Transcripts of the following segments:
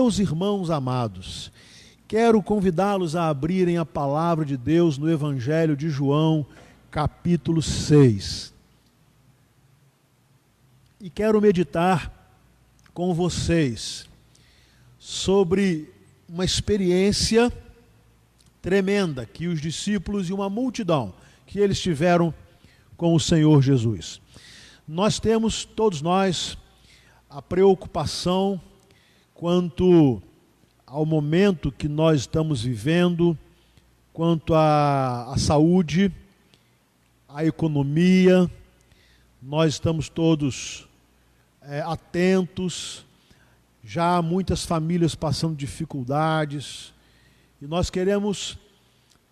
Meus irmãos amados, quero convidá-los a abrirem a palavra de Deus no Evangelho de João, capítulo 6. E quero meditar com vocês sobre uma experiência tremenda que os discípulos e uma multidão que eles tiveram com o Senhor Jesus. Nós temos, todos nós, a preocupação quanto ao momento que nós estamos vivendo, quanto à saúde, à economia. Nós estamos todos atentos, já há muitas famílias passando dificuldades, e nós queremos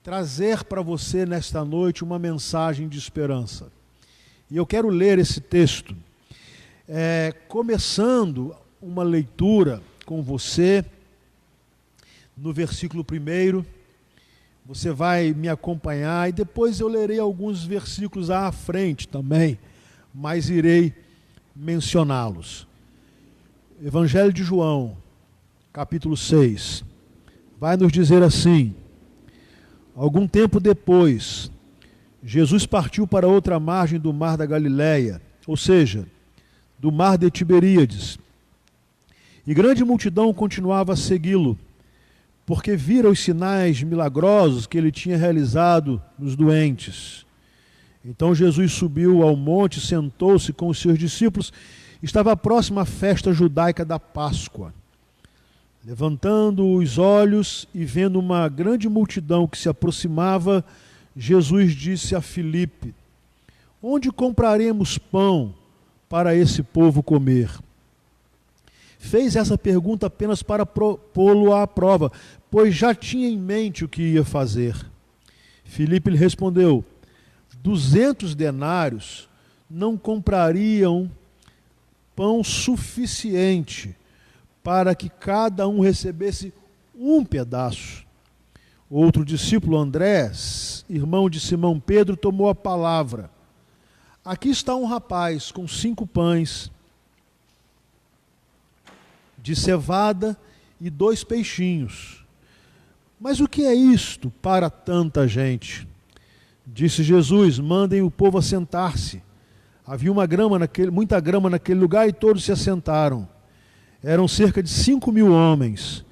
trazer para você nesta noite uma mensagem de esperança. E eu quero ler esse texto, começando uma leitura com você, no versículo 1, você vai me acompanhar, e depois eu lerei alguns versículos à frente também, mas irei mencioná-los. Evangelho de João, capítulo 6, vai nos dizer assim: algum tempo depois, Jesus partiu para outra margem do mar da Galileia, ou seja, do mar de Tiberíades, e grande multidão continuava a segui-lo, porque vira os sinais milagrosos que ele tinha realizado nos doentes. Então Jesus subiu ao monte, sentou-se com os seus discípulos. Estava próxima à festa judaica da Páscoa. Levantando os olhos e vendo uma grande multidão que se aproximava, Jesus disse a Filipe: onde compraremos pão para esse povo comer? Fez essa pergunta apenas para pô-lo à prova, pois já tinha em mente o que ia fazer. Filipe lhe respondeu: 200 denários não comprariam pão suficiente para que cada um recebesse um pedaço. Outro discípulo, André, irmão de Simão Pedro, tomou a palavra: aqui está um rapaz com 5 pães de cevada e 2 peixinhos. Mas o que é isto para tanta gente? Disse Jesus: mandem o povo assentar-se. Havia muita grama naquele lugar e todos se assentaram. Eram cerca de 5.000 homens.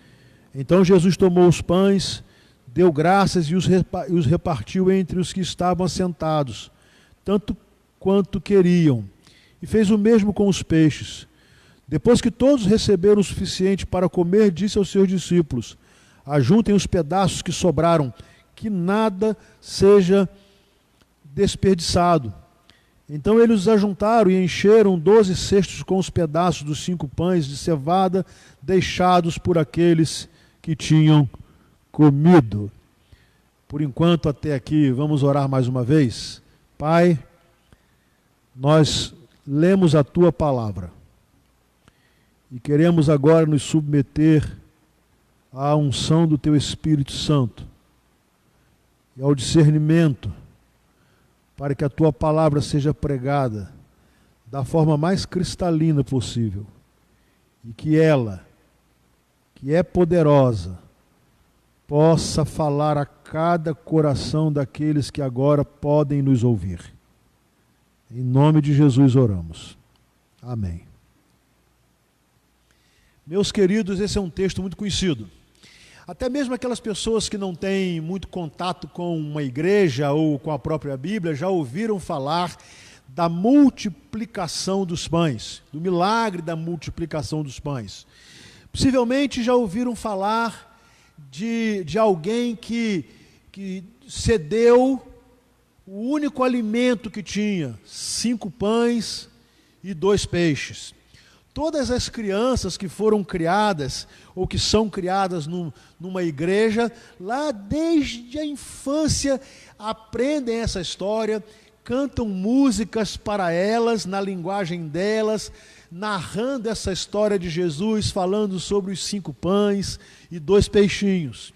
Então Jesus tomou os pães, deu graças e os repartiu entre os que estavam assentados, tanto quanto queriam, e fez o mesmo com os peixes. Depois que todos receberam o suficiente para comer, disse aos seus discípulos: ajuntem os pedaços que sobraram, que nada seja desperdiçado. Então eles os ajuntaram e encheram 12 cestos com os pedaços dos 5 pães de cevada deixados por aqueles que tinham comido. Por enquanto, até aqui, vamos orar mais uma vez. Pai, nós lemos a Tua palavra e queremos agora nos submeter à unção do Teu Espírito Santo e ao discernimento, para que a Tua palavra seja pregada da forma mais cristalina possível, e que ela, que é poderosa, possa falar a cada coração daqueles que agora podem nos ouvir. Em nome de Jesus oramos. Amém. Meus queridos, esse é um texto muito conhecido. Até mesmo aquelas pessoas que não têm muito contato com uma igreja ou com a própria Bíblia já ouviram falar da multiplicação dos pães, do milagre da multiplicação dos pães. Possivelmente já ouviram falar de alguém que cedeu o único alimento que tinha, 5 pães e 2 peixes. Todas as crianças que foram criadas ou que são criadas numa igreja, lá desde a infância aprendem essa história, cantam músicas para elas, na linguagem delas, narrando essa história de Jesus, falando sobre os 5 pães e 2 peixinhos.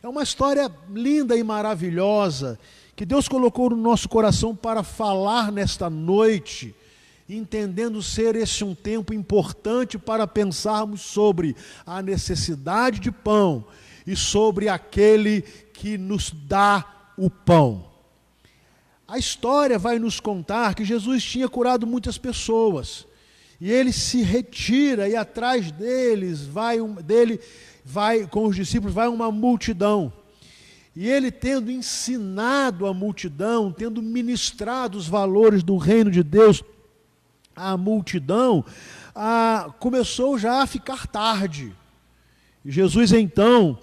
É uma história linda e maravilhosa que Deus colocou no nosso coração para falar nesta noite entendendo ser esse um tempo importante para pensarmos sobre a necessidade de pão e sobre aquele que nos dá o pão. A história vai nos contar que Jesus tinha curado muitas pessoas, e ele se retira, e atrás dele vai com os discípulos, vai uma multidão. E ele, tendo ensinado a multidão, tendo ministrado os valores do reino de Deus à multidão, começou já a ficar tarde. E Jesus então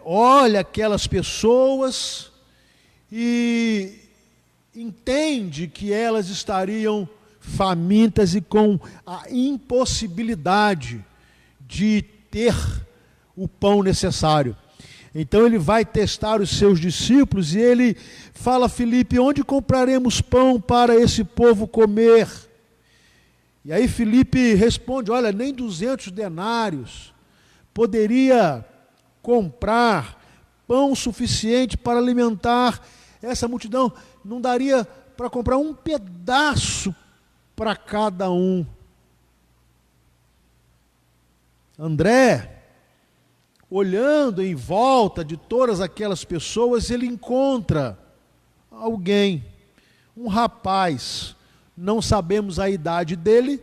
olha aquelas pessoas e entende que elas estariam famintas e com a impossibilidade de ter o pão necessário. Então ele vai testar os seus discípulos e ele fala a Filipe: onde compraremos pão para esse povo comer? E aí Filipe responde: olha, nem 200 denários poderia comprar pão suficiente para alimentar essa multidão. Não daria para comprar um pedaço para cada um. André, olhando em volta de todas aquelas pessoas, ele encontra alguém, um rapaz, não sabemos a idade dele,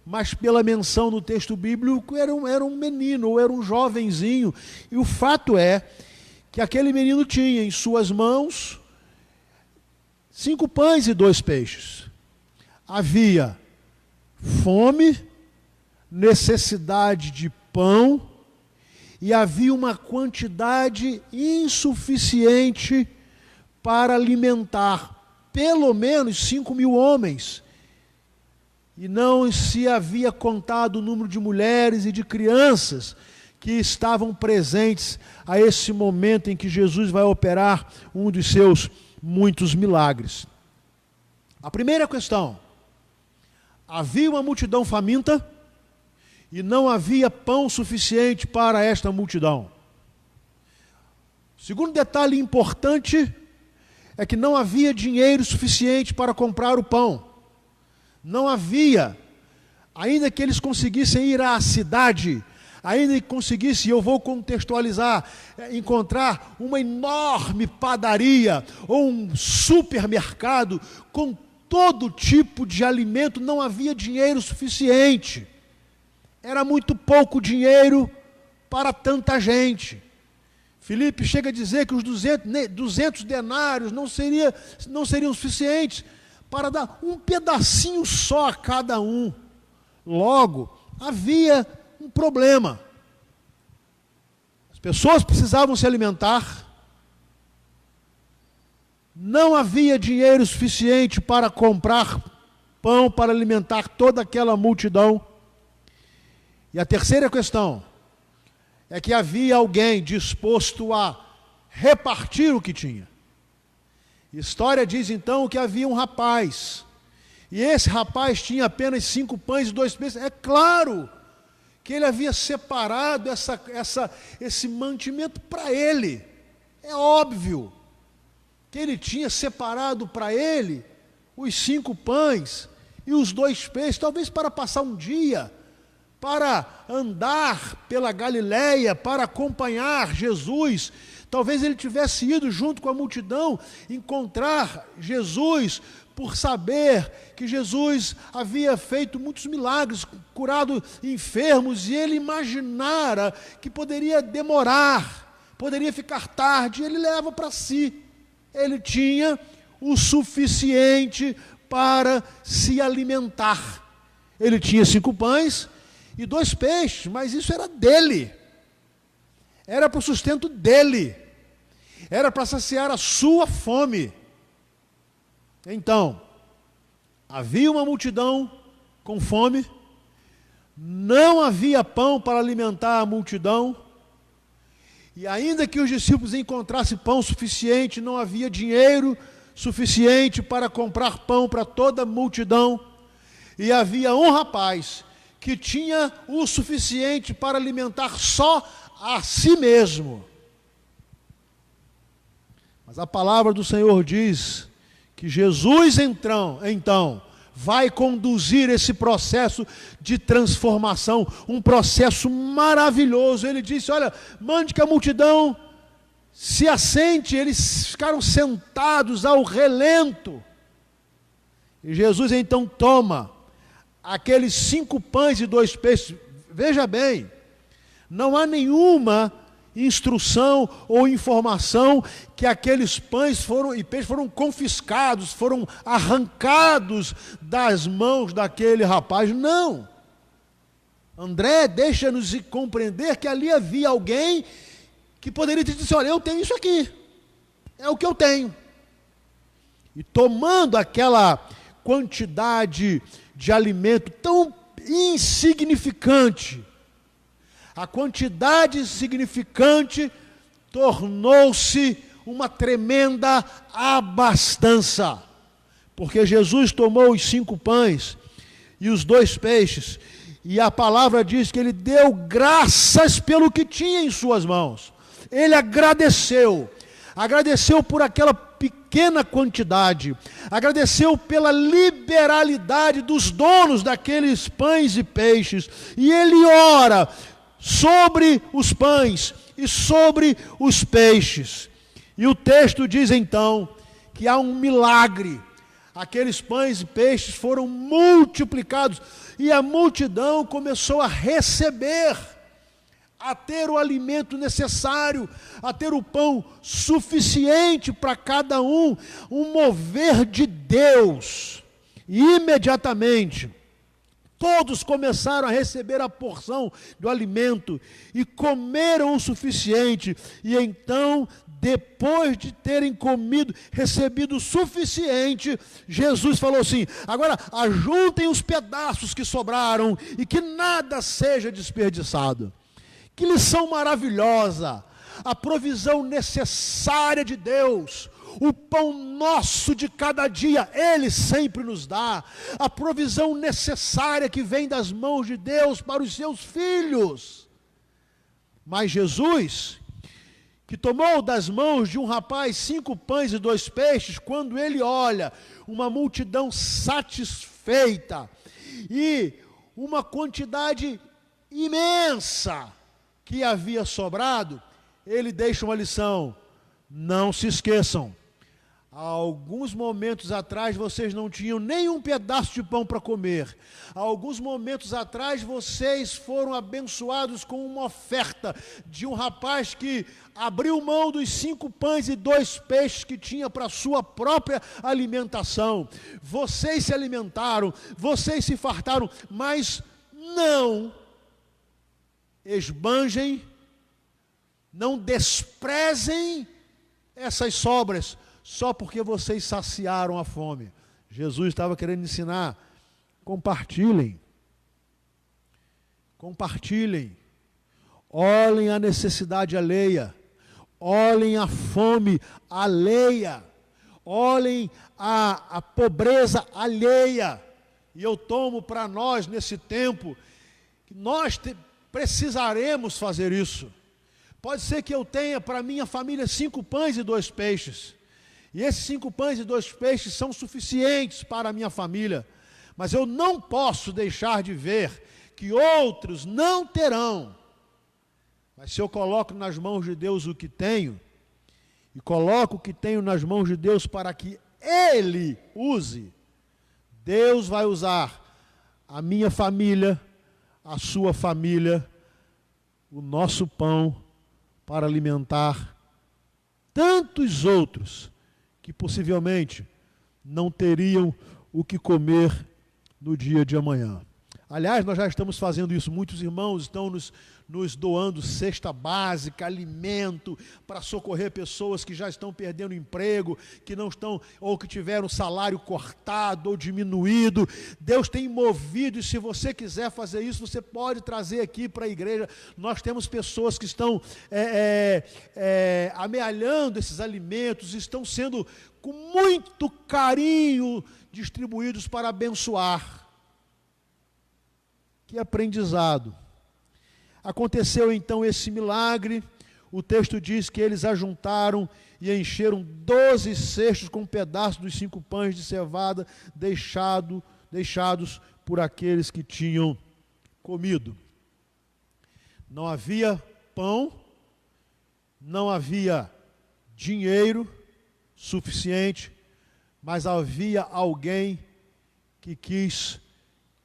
mas pela menção no texto bíblico era um menino, ou era um jovenzinho, e o fato é que aquele menino tinha em suas mãos 5 pães e 2 peixes. Havia fome, necessidade de pão, e havia uma quantidade insuficiente para alimentar pelo menos 5.000 homens. E não se havia contado o número de mulheres e de crianças que estavam presentes a esse momento em que Jesus vai operar um dos seus muitos milagres. A primeira questão: havia uma multidão faminta e não havia pão suficiente para esta multidão. O segundo detalhe importante é que não havia dinheiro suficiente para comprar o pão. Não havia, ainda que eles conseguissem ir à cidade, ainda que conseguissem, eu vou contextualizar, encontrar uma enorme padaria ou um supermercado com todo tipo de alimento, não havia dinheiro suficiente. Era muito pouco dinheiro para tanta gente. Filipe chega a dizer que os 200 denários não seriam suficientes para dar um pedacinho só a cada um. Logo, havia um problema. As pessoas precisavam se alimentar. Não havia dinheiro suficiente para comprar pão para alimentar toda aquela multidão. E a terceira questão é que havia alguém disposto a repartir o que tinha. A história diz então que havia um rapaz, e esse rapaz tinha apenas 5 pães e 2 peixes. É claro que ele havia separado esse mantimento para ele. É óbvio que ele tinha separado para ele os 5 pães e os 2 peixes, talvez para passar um dia, para andar pela Galileia, para acompanhar Jesus. Talvez ele tivesse ido junto com a multidão encontrar Jesus, por saber que Jesus havia feito muitos milagres, curado enfermos, e ele imaginara que poderia demorar, poderia ficar tarde. Ele leva para si. Ele tinha o suficiente para se alimentar. Ele tinha 5 pães e 2 peixes, mas isso era dele. Era para o sustento dele. Era para saciar a sua fome. Então, havia uma multidão com fome, não havia pão para alimentar a multidão, e ainda que os discípulos encontrassem pão suficiente, não havia dinheiro suficiente para comprar pão para toda a multidão, e havia um rapaz que tinha o suficiente para alimentar só a si mesmo. Mas a palavra do Senhor diz que Jesus então vai conduzir esse processo de transformação, um processo maravilhoso. Ele disse, olha, mande que a multidão se assente. Eles ficaram sentados ao relento. E Jesus então toma aqueles 5 pães e 2 peixes. Veja bem, não há nenhuma instrução ou informação que aqueles pães e peixes foram confiscados, foram arrancados das mãos daquele rapaz. Não. André deixa-nos compreender que ali havia alguém que poderia ter dito, olha, eu tenho isso aqui, é o que eu tenho. E tomando aquela quantidade de alimento tão insignificante, a quantidade insignificante tornou-se uma tremenda abastança, porque Jesus tomou os 5 pães e os 2 peixes, e a palavra diz que ele deu graças pelo que tinha em suas mãos. Ele agradeceu por aquela pequena quantidade, agradeceu pela liberalidade dos donos daqueles pães e peixes, e ele ora sobre os pães e sobre os peixes. E o texto diz então que há um milagre. Aqueles pães e peixes foram multiplicados e a multidão começou a receber, a ter o alimento necessário, a ter o pão suficiente para cada um mover de Deus. E imediatamente todos começaram a receber a porção do alimento e comeram o suficiente. E então, depois de terem recebido o suficiente, Jesus falou assim, agora ajuntem os pedaços que sobraram e que nada seja desperdiçado. Que lição maravilhosa! A provisão necessária de Deus, o pão nosso de cada dia, Ele sempre nos dá. A provisão necessária que vem das mãos de Deus para os seus filhos. Mas Jesus, que tomou das mãos de um rapaz 5 pães e 2 peixes, quando ele olha uma multidão satisfeita e uma quantidade imensa que havia sobrado, ele deixa uma lição. Não se esqueçam, há alguns momentos atrás vocês não tinham nenhum pedaço de pão para comer. Há alguns momentos atrás vocês foram abençoados com uma oferta de um rapaz que abriu mão dos 5 pães e 2 peixes que tinha para a sua própria alimentação. Vocês se alimentaram, vocês se fartaram, mas não esbanjem, não desprezem essas sobras, só porque vocês saciaram a fome. Jesus estava querendo ensinar, compartilhem, olhem a necessidade alheia, olhem a fome alheia, olhem a pobreza alheia. E eu tomo para nós nesse tempo, que nós precisaremos fazer isso. Pode ser que eu tenha para minha família 5 pães e 2 peixes. E esses 5 pães e 2 peixes são suficientes para a minha família. Mas eu não posso deixar de ver que outros não terão. Mas se eu coloco nas mãos de Deus o que tenho, e coloco o que tenho nas mãos de Deus para que Ele use, Deus vai usar a minha família, a sua família, o nosso pão, para alimentar tantos outros que possivelmente não teriam o que comer no dia de amanhã. Aliás, nós já estamos fazendo isso. Muitos irmãos estão nos doando cesta básica, alimento, para socorrer pessoas que já estão perdendo emprego, que não estão, ou que tiveram salário cortado ou diminuído. Deus tem movido, e se você quiser fazer isso, você pode trazer aqui para a igreja. Nós temos pessoas que estão amealhando esses alimentos, estão sendo com muito carinho distribuídos para abençoar. Que aprendizado. Aconteceu então esse milagre. O texto diz que eles ajuntaram e encheram 12 cestos com um pedaço dos 5 pães de cevada deixado deixados por aqueles que tinham comido. Não havia pão, não havia dinheiro suficiente, mas havia alguém que quis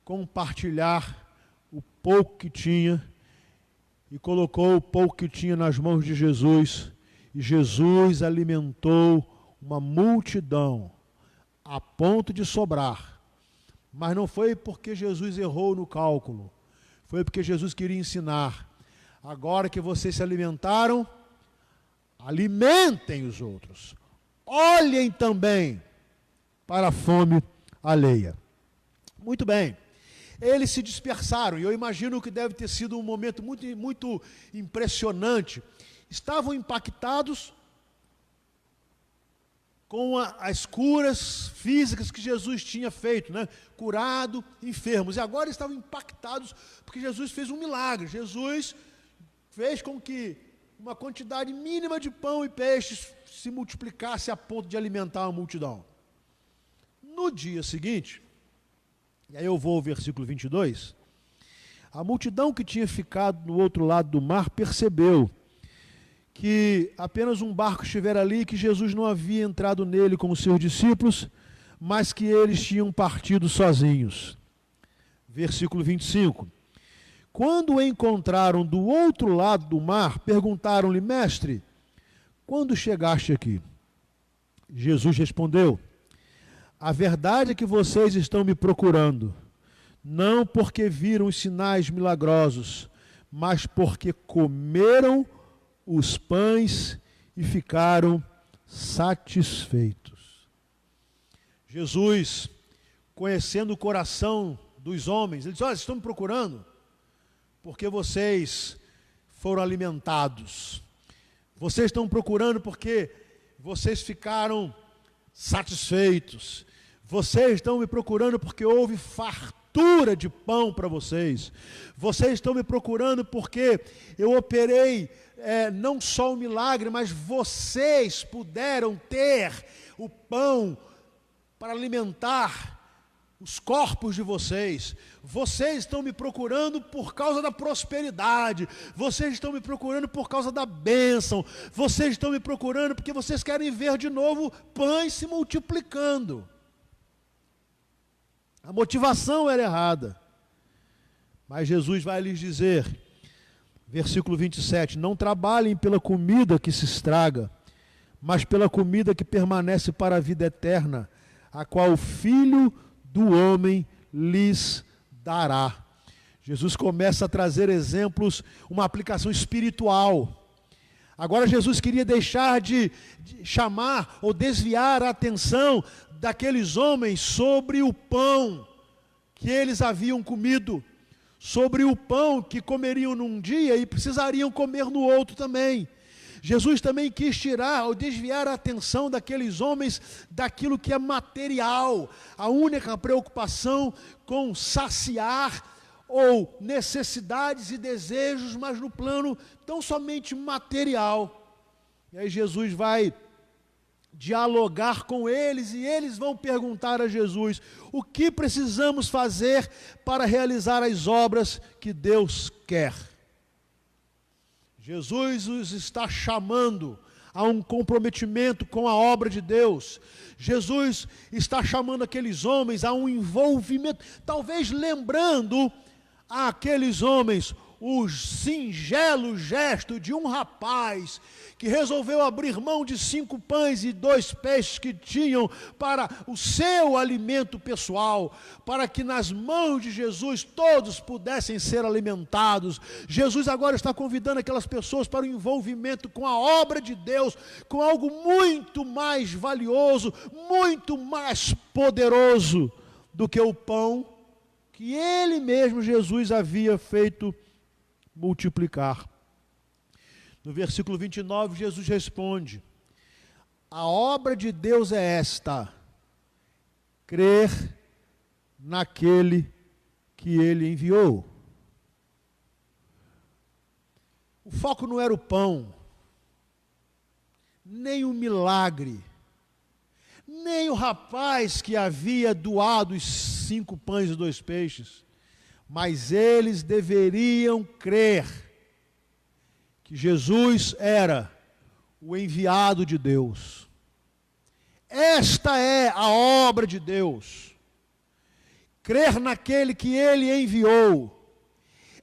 compartilhar o pouco que tinha e colocou o pouco que tinha nas mãos de Jesus, e Jesus alimentou uma multidão a ponto de sobrar. Mas não foi porque Jesus errou no cálculo, foi porque Jesus queria ensinar: agora que vocês se alimentaram, alimentem os outros, olhem também para a fome alheia. Muito bem, eles se dispersaram, e eu imagino que deve ter sido um momento muito impressionante. Estavam impactados com as curas físicas que Jesus tinha feito, né? Curado enfermos, e agora estavam impactados porque Jesus fez um milagre. Jesus fez com que uma quantidade mínima de pão e peixes se multiplicasse a ponto de alimentar a multidão. No dia seguinte, e aí eu vou ao versículo 22, a multidão que tinha ficado no outro lado do mar percebeu que apenas um barco estivera ali e que Jesus não havia entrado nele com os seus discípulos, mas que eles tinham partido sozinhos. Versículo 25. Quando o encontraram do outro lado do mar, perguntaram-lhe: Mestre, quando chegaste aqui? Jesus respondeu: a verdade é que vocês estão me procurando, não porque viram os sinais milagrosos, mas porque comeram os pães e ficaram satisfeitos. Jesus, conhecendo o coração dos homens, ele disse: olha, vocês estão me procurando porque vocês foram alimentados. Vocês estão procurando porque vocês ficaram satisfeitos. Vocês estão me procurando porque houve fartura de pão para vocês. Vocês estão me procurando porque eu operei não só o milagre, mas vocês puderam ter o pão para alimentar os corpos de vocês. Vocês estão me procurando por causa da prosperidade. Vocês estão me procurando por causa da bênção. Vocês estão me procurando porque vocês querem ver de novo pães se multiplicando. A motivação era errada. Mas Jesus vai lhes dizer, versículo 27, não trabalhem pela comida que se estraga, mas pela comida que permanece para a vida eterna, a qual o Filho do homem lhes dará. Jesus começa a trazer exemplos, uma aplicação espiritual. Agora Jesus queria deixar de chamar ou desviar a atenção daqueles homens sobre o pão que eles haviam comido, sobre o pão que comeriam num dia e precisariam comer no outro também. Jesus também quis tirar ou desviar a atenção daqueles homens daquilo que é material, a única preocupação com saciar ou necessidades e desejos, mas no plano tão somente material. E aí Jesus vai dialogar com eles e eles vão perguntar a Jesus: o que precisamos fazer para realizar as obras que Deus quer? Jesus os está chamando a um comprometimento com a obra de Deus. Jesus está chamando aqueles homens a um envolvimento, talvez lembrando àqueles homens o singelo gesto de um rapaz que resolveu abrir mão de 5 pães e 2 peixes que tinham para o seu alimento pessoal, para que nas mãos de Jesus todos pudessem ser alimentados. Jesus agora está convidando aquelas pessoas para o envolvimento com a obra de Deus, com algo muito mais valioso, muito mais poderoso do que o pão que ele mesmo, Jesus, havia feito multiplicar. No versículo 29, Jesus responde: a obra de Deus é esta, crer naquele que ele enviou. O foco não era o pão, nem o milagre, nem o rapaz que havia doado os 5 pães e 2 peixes, mas eles deveriam crer que Jesus era o enviado de Deus. Esta é a obra de Deus. Crer naquele que Ele enviou.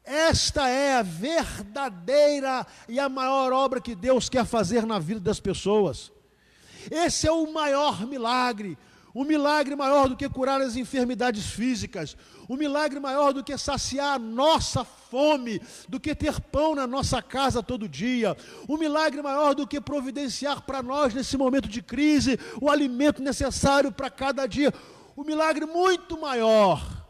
Esta é a verdadeira e a maior obra que Deus quer fazer na vida das pessoas. Esse é o maior milagre. Um milagre maior do que curar as enfermidades físicas. Um milagre maior do que saciar a nossa fome, do que ter pão na nossa casa todo dia. Um milagre maior do que providenciar para nós, nesse momento de crise, o alimento necessário para cada dia. Um milagre muito maior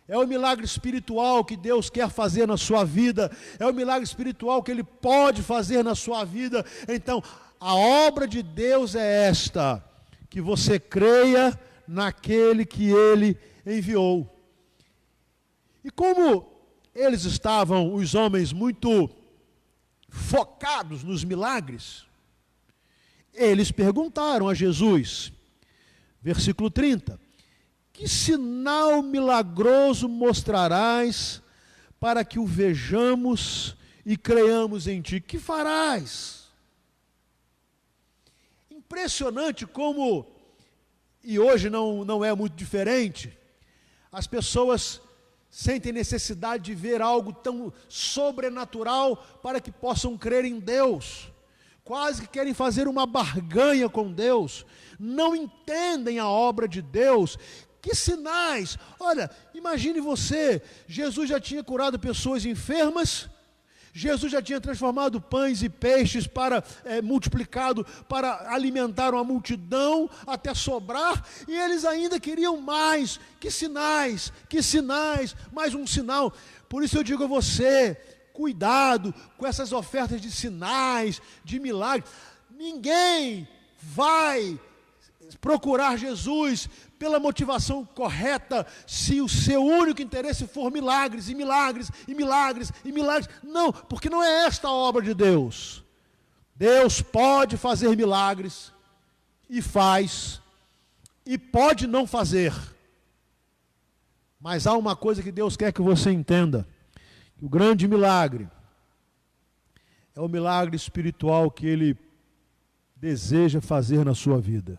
é o milagre espiritual que Deus quer fazer na sua vida. É o milagre espiritual que Ele pode fazer na sua vida. Então, a obra de Deus é esta: que você creia naquele que Ele enviou. E como eles estavam, os homens, muito focados nos milagres, eles perguntaram a Jesus, versículo 30, que sinal milagroso mostrarás para que o vejamos e creiamos em ti? Que farás? Impressionante como, e hoje não é muito diferente, as pessoas sentem necessidade de ver algo tão sobrenatural para que possam crer em Deus. Quase que querem fazer uma barganha com Deus. Não entendem a obra de Deus. Que sinais! Olha, imagine você, Jesus já tinha curado pessoas enfermas, Jesus já tinha transformado pães e peixes multiplicado para alimentar uma multidão até sobrar, e eles ainda queriam mais. Que sinais, mais um sinal. Por isso eu digo a você, cuidado com essas ofertas de sinais, de milagres. Ninguém vai procurar Jesus pela motivação correta, se o seu único interesse for milagres, e milagres, e milagres, e milagres. Não, porque não é esta a obra de Deus. Deus pode fazer milagres, e faz, e pode não fazer. Mas há uma coisa que Deus quer que você entenda: que o grande milagre é o milagre espiritual que Ele deseja fazer na sua vida.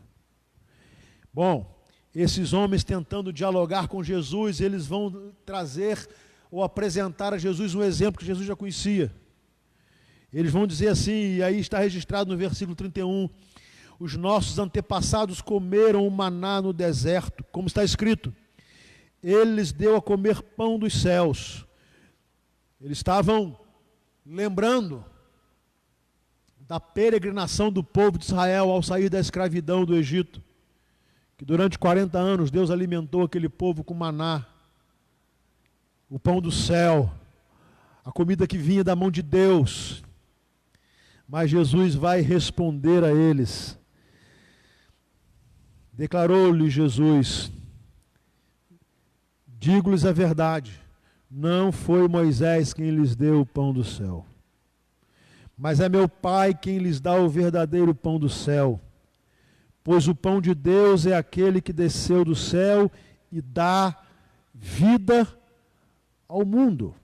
Bom, esses homens tentando dialogar com Jesus, eles vão trazer ou apresentar a Jesus um exemplo que Jesus já conhecia. Eles vão dizer assim, e aí está registrado no versículo 31, os nossos antepassados comeram o maná no deserto, como está escrito, Ele lhes deu a comer pão dos céus. Eles estavam lembrando da peregrinação do povo de Israel ao sair da escravidão do Egito, que durante 40 anos Deus alimentou aquele povo com maná, o pão do céu, a comida que vinha da mão de Deus. Mas Jesus vai responder a eles. Declarou-lhe Jesus, digo-lhes a verdade, não foi Moisés quem lhes deu o pão do céu, mas é meu Pai quem lhes dá o verdadeiro pão do céu. Pois o pão de Deus é aquele que desceu do céu e dá vida ao mundo.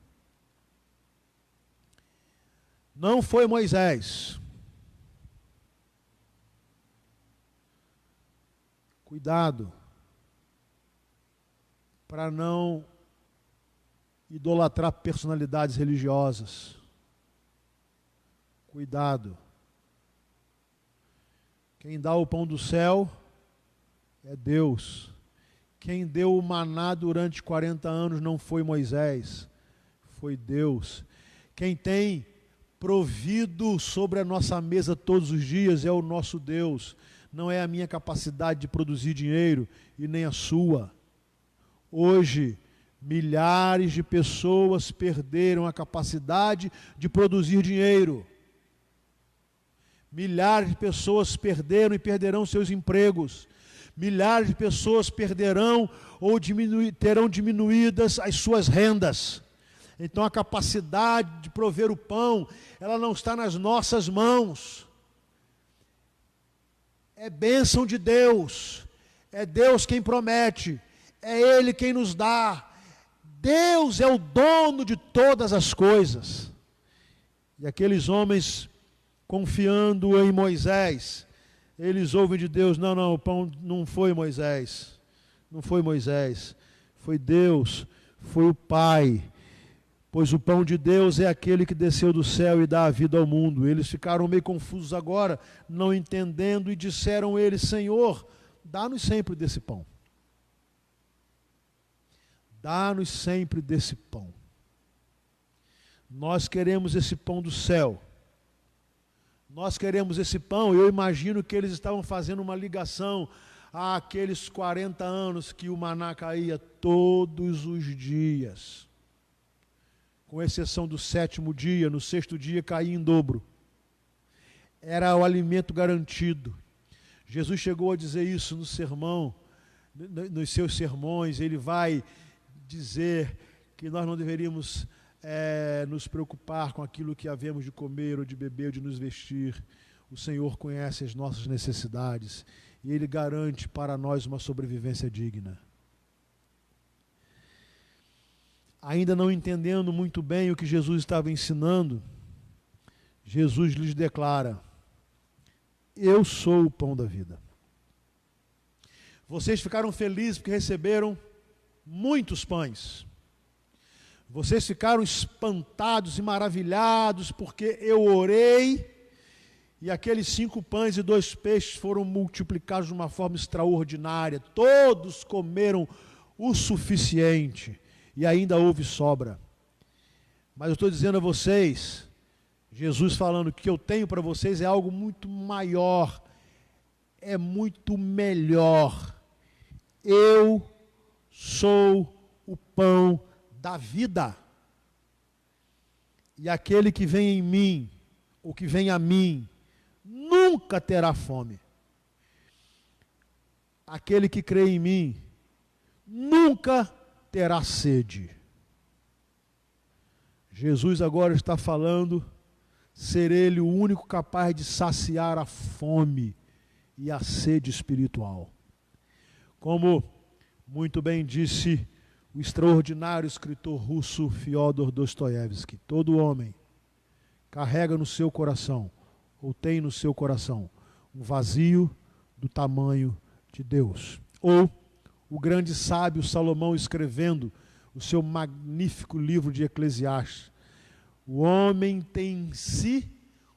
Não foi Moisés. Cuidado para não idolatrar personalidades religiosas. Cuidado. Quem dá o pão do céu é Deus. Quem deu o maná durante 40 anos não foi Moisés, foi Deus. Quem tem provido sobre a nossa mesa todos os dias é o nosso Deus. Não é a minha capacidade de produzir dinheiro e nem a sua. Hoje, milhares de pessoas perderam a capacidade de produzir dinheiro. Milhares de pessoas perderam e perderão seus empregos. Milhares de pessoas perderão ou terão diminuídas as suas rendas. Então a capacidade de prover o pão, ela não está nas nossas mãos. é bênção de Deus, é Deus quem promete, é Ele quem nos dá. Deus é o dono de todas as coisas. E aqueles homens, confiando em Moisés, eles ouvem de Deus: não, o pão não foi Moisés, não foi Moisés, foi Deus, foi o Pai, pois o pão de Deus é aquele que desceu do céu e dá a vida ao mundo. Eles ficaram meio confusos agora, não entendendo, e disseram eles: Senhor, dá-nos sempre desse pão. Dá-nos sempre desse pão. Nós queremos esse pão do céu. Nós queremos esse pão. Eu imagino que eles estavam fazendo uma ligação àqueles 40 anos que o maná caía todos os dias. Com exceção do 7º dia, no 6º dia caía em dobro. Era o alimento garantido. Jesus chegou a dizer isso no sermão, nos seus sermões. Ele vai dizer que nós não deveríamos nos preocupar com aquilo que havemos de comer ou de beber ou de nos vestir. O Senhor conhece as nossas necessidades e Ele garante para nós uma sobrevivência digna. Ainda não entendendo muito bem o que Jesus estava ensinando, Jesus lhes declara: eu sou o pão da vida. Vocês ficaram felizes porque receberam muitos pães. Vocês ficaram espantados e maravilhados porque eu orei e aqueles 5 pães e 2 peixes foram multiplicados de uma forma extraordinária. Todos comeram o suficiente e ainda houve sobra. Mas eu estou dizendo a vocês, Jesus falando, que o que eu tenho para vocês é algo muito maior, é muito melhor. Eu sou o pão da vida. E aquele que vem em mim, ou que vem a mim, nunca terá fome. Aquele que crê em mim, nunca terá sede. Jesus agora está falando ser Ele o único capaz de saciar a fome e a sede espiritual. Como muito bem disse o extraordinário escritor russo Fyodor Dostoiévski: todo homem carrega no seu coração, ou tem no seu coração, um vazio do tamanho de Deus. Ou o grande sábio Salomão, escrevendo o seu magnífico livro de Eclesiastes: o homem tem em si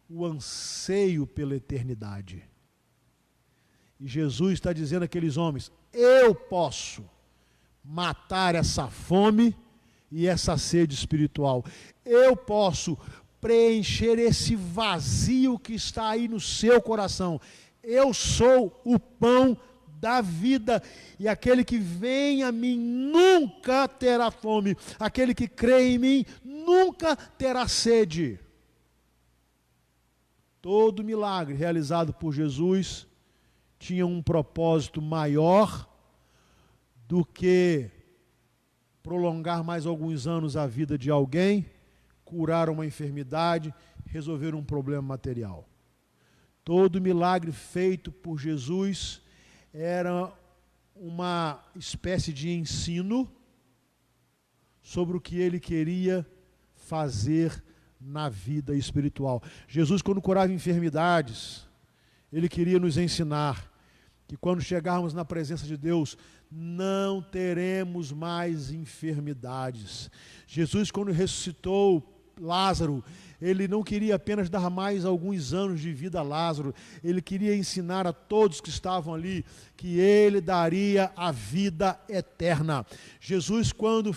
o anseio pela eternidade. E Jesus está dizendo àqueles homens: eu posso matar essa fome e essa sede espiritual. Eu posso preencher esse vazio que está aí no seu coração. Eu sou o pão da vida, e aquele que vem a mim nunca terá fome. Aquele que crê em mim nunca terá sede. Todo milagre realizado por Jesus tinha um propósito maior do que prolongar mais alguns anos a vida de alguém, curar uma enfermidade, resolver um problema material. Todo milagre feito por Jesus era uma espécie de ensino sobre o que ele queria fazer na vida espiritual. Jesus, quando curava enfermidades, ele queria nos ensinar que quando chegarmos na presença de Deus, não teremos mais enfermidades. Jesus, quando ressuscitou Lázaro, ele não queria apenas dar mais alguns anos de vida a Lázaro, ele queria ensinar a todos que estavam ali que ele daria a vida eterna. Jesus, quando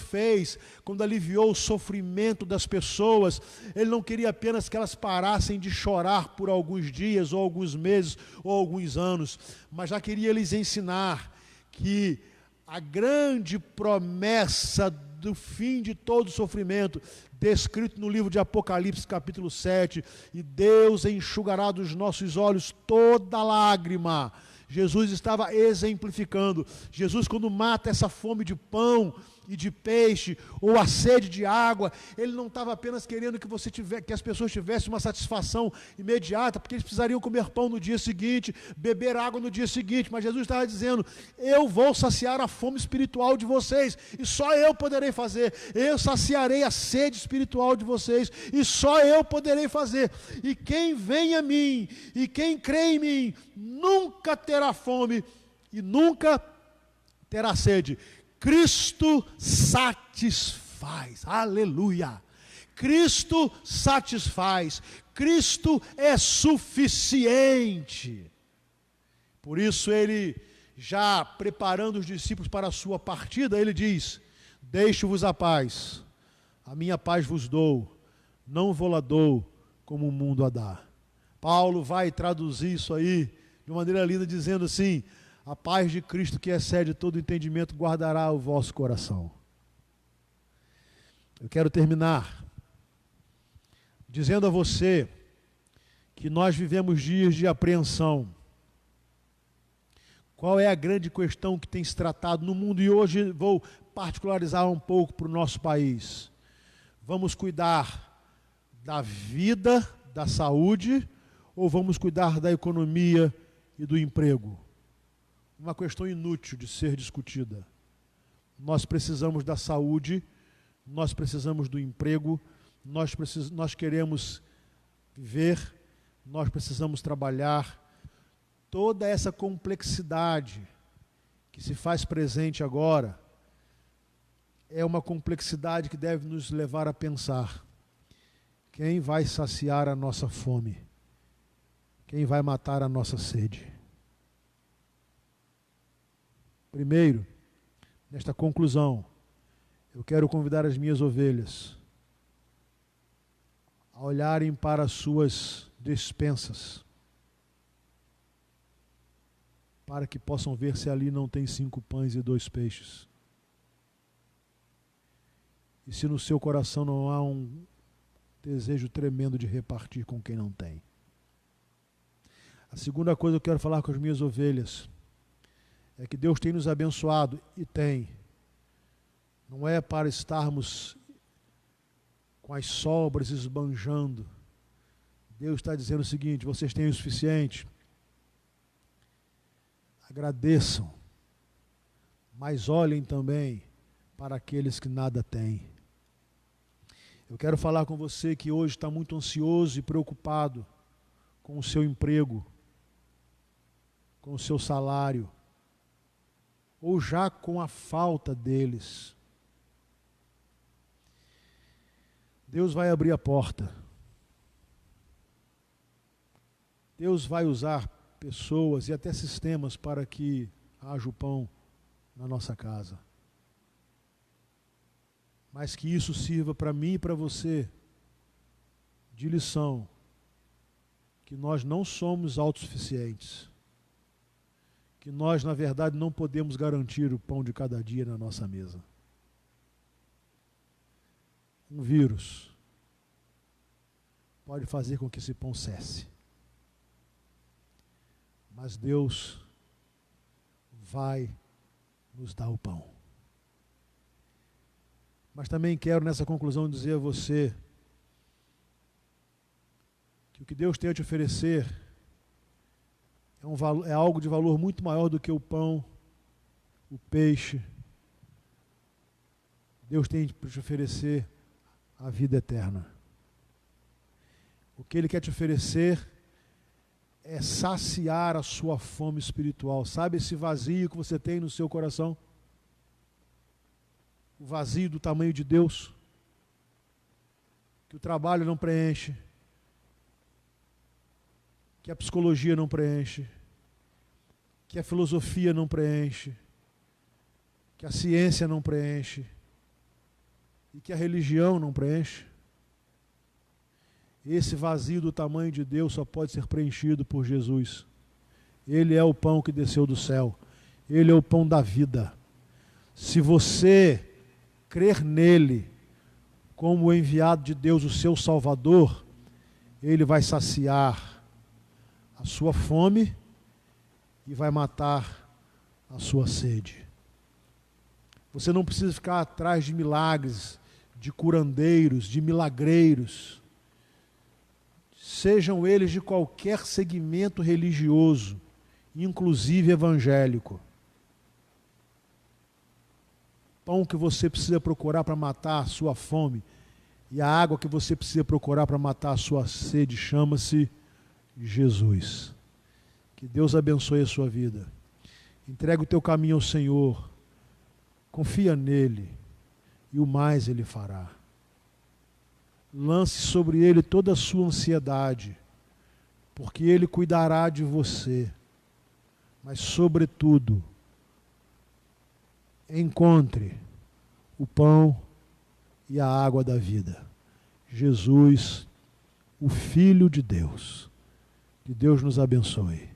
aliviou o sofrimento das pessoas, ele não queria apenas que elas parassem de chorar por alguns dias, ou alguns meses, ou alguns anos, mas já queria lhes ensinar que a grande promessa do fim de todo sofrimento, descrito no livro de Apocalipse, capítulo 7, e Deus enxugará dos nossos olhos toda lágrima. Jesus estava exemplificando. Jesus, quando mata essa fome de pão, e de peixe, ou a sede de água. Ele não estava apenas querendo que as pessoas tivessem uma satisfação imediata, porque eles precisariam comer pão no dia seguinte, beber água no dia seguinte, mas Jesus estava dizendo: eu vou saciar a fome espiritual de vocês, e só eu poderei fazer. Eu saciarei a sede espiritual de vocês, e só eu poderei fazer. E quem vem a mim, e quem crê em mim, nunca terá fome, e nunca terá sede. Cristo satisfaz, aleluia. Cristo satisfaz, Cristo é suficiente. Por isso ele, já preparando os discípulos para a sua partida, ele diz: deixo-vos a paz, a minha paz vos dou, não vou-la dou como o mundo a dá. Paulo vai traduzir isso aí de maneira linda, dizendo assim: a paz de Cristo, que excede todo entendimento, guardará o vosso coração. Eu quero terminar dizendo a você que nós vivemos dias de apreensão. Qual é a grande questão que tem se tratado no mundo? E hoje vou particularizar um pouco para o nosso país. Vamos cuidar da vida, da saúde, ou vamos cuidar da economia e do emprego? Uma questão inútil de ser discutida. Nós precisamos da saúde, nós precisamos do emprego, nós queremos viver, nós precisamos trabalhar. Toda essa complexidade que se faz presente agora é uma complexidade que deve nos levar a pensar: quem vai saciar a nossa fome? Quem vai matar a nossa sede? Primeiro, nesta conclusão, eu quero convidar as minhas ovelhas a olharem para as suas despensas, para que possam ver se ali não tem 5 pães e 2 peixes. E se no seu coração não há um desejo tremendo de repartir com quem não tem. A segunda coisa que eu quero falar com as minhas ovelhas é que Deus tem nos abençoado, e tem. Não é para estarmos com as sobras esbanjando. Deus está dizendo o seguinte: vocês têm o suficiente. Agradeçam, mas olhem também para aqueles que nada têm. Eu quero falar com você que hoje está muito ansioso e preocupado com o seu emprego, com o seu salário, ou já com a falta deles. Deus vai abrir a porta. Deus vai usar pessoas e até sistemas para que haja o pão na nossa casa. Mas que isso sirva para mim e para você de lição, que nós não somos autossuficientes, que nós, na verdade, não podemos garantir o pão de cada dia na nossa mesa. Um vírus pode fazer com que esse pão cesse, mas Deus vai nos dar o pão. Mas também quero, nessa conclusão, dizer a você que o que Deus tem a te oferecer é algo de valor muito maior do que o pão, o peixe. Deus tem para te oferecer a vida eterna. O que Ele quer te oferecer é saciar a sua fome espiritual. Sabe esse vazio que você tem no seu coração? O vazio do tamanho de Deus, que o trabalho não preenche, que a psicologia não preenche, que a filosofia não preenche, que a ciência não preenche e que a religião não preenche. Esse vazio do tamanho de Deus só pode ser preenchido por Jesus. Ele é o pão que desceu do céu. Ele é o pão da vida. Se você crer nele como o enviado de Deus, o seu Salvador, ele vai saciar a sua fome e vai matar a sua sede. Você não precisa ficar atrás de milagres, de curandeiros, de milagreiros. Sejam eles de qualquer segmento religioso, inclusive evangélico. O pão que você precisa procurar para matar a sua fome e a água que você precisa procurar para matar a sua sede chama-se Jesus. Que Deus abençoe a sua vida. Entrega o teu caminho ao Senhor. Confia nele e o mais ele fará. Lance sobre ele toda a sua ansiedade, porque ele cuidará de você. Mas, sobretudo, encontre o pão e a água da vida. Jesus, o Filho de Deus. Que Deus nos abençoe.